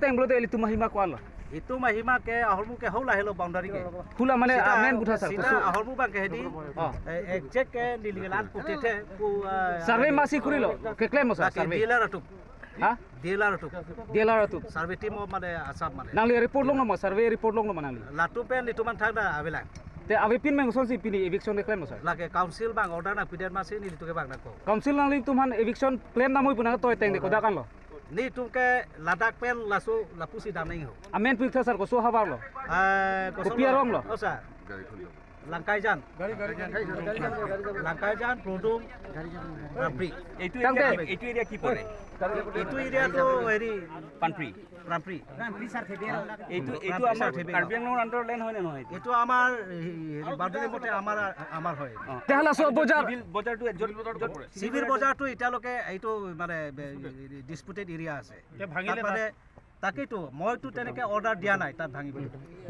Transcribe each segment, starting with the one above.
Teng bro itu mahima ko Allah. Itu mahima ke ahormu ke hola hello boundary ke. Hula mane main butha sar. Sida ahormu bang ke hedi. Check ke diligelan putete ku survey masi kurilo. Ke claim sa survey. Dealer atuk. Ha? Dealer atuk. Dealer atuk. Survey team mane asap mane. Nangli report long no survey report long no manangli. Latu pen itu man thagda avela. te awi pin meng son si pini eviction claim sir lage council bang order na piden masih ni tuke bang nako council nang tuman eviction claim na moi puna toy teng de koda kan lo ni tuke ladak pen lasu lapusi dam nai ho amen pik sir ko so habar lo kopiar rom lo osa langkai jan langkai jan produk Rampri itu area কি পড়ে itu area to heri পানপ্রি Rampri এইটো আমাৰ কাৰ্বি আংলঙৰ under লেন হয় নে নহয় itu amar বাউন্ডাৰি মতে amar hoy তেহলা সব বজাৰ বজাৰটো শিবিৰ বজাৰটো ইটালকে এইটো মানে ডিসপুটেড এৰিয়া আছে মানে তাকেইতো মইতো তেনেকে অৰ্ডাৰ দিয়া নাই তাত ভাঙিব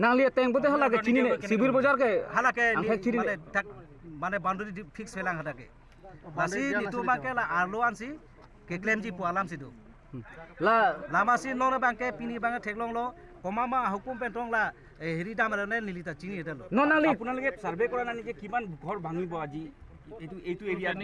নালি টেং বতে হলাকে চিনি নে শিবির বজার কে হালাকে আংখাক চিনি মানে তাক মানে বাউন্ডারি ফিক্স হেলাং হাটাকে লাসি নিতু মাকে আলো আনছি কে ক্লেম জি পোয়ালাম সিদু লা লামাসি নরে বাংকে পিনি বাংকে ঠেকলং লো কমামা হুকুম পেটং লা হেৰি দাম নে নিলিতা চিনি এটালো ন নালি আপোনালোকে সাৰ্ভে কৰা নাই যে কিমান ঘৰ ভাঙিব আজি এইটো এৰিয়াত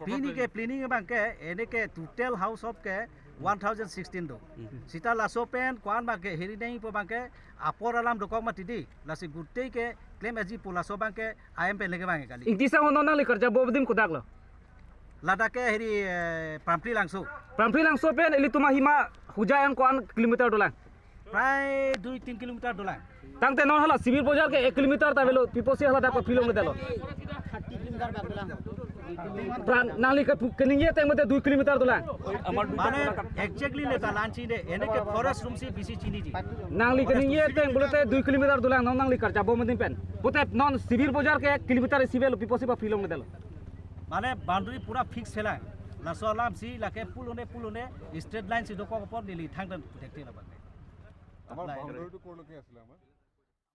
পিনি কে প্লেনিং বাংকে এনেকে total house of K 1016 do sita laso pen kwan bangke heri nei po bangke apor alam dokok mati di lasi gutei ke claim aji polaso bangke IMP lege bangke kali ingtisa hono nali kerja bodim kodak lo ladake heri pampli langsung pen eli tuma hima hujayan koan kilometer dolang প্রায় 2-3 kilometre dolang tangte non hala sibir bojar ke 1 kilometer ta velo piposi hala da ko filong delo 30 kilometre বাগলাম pran nali ke keninge teng mate 2 kilometer dolang আমাৰ মানে exactly লেতা লাঞ্চি দে এনেকে forest room সি BC চিনি G nangli keninge teng bolete 2 kilometer dolang non nangli kerja bodim pen pote non sibir bojar ke 1 kilometer sibelo piposi ba filong delo মানে boundary পুরা fix হেলা Lasso আলাম সি লাকে পুলনে straight line সি dokok opor nili thangdan protect la bangke আমার বাউন্ডারিটো কোন লোকে আসলে আমার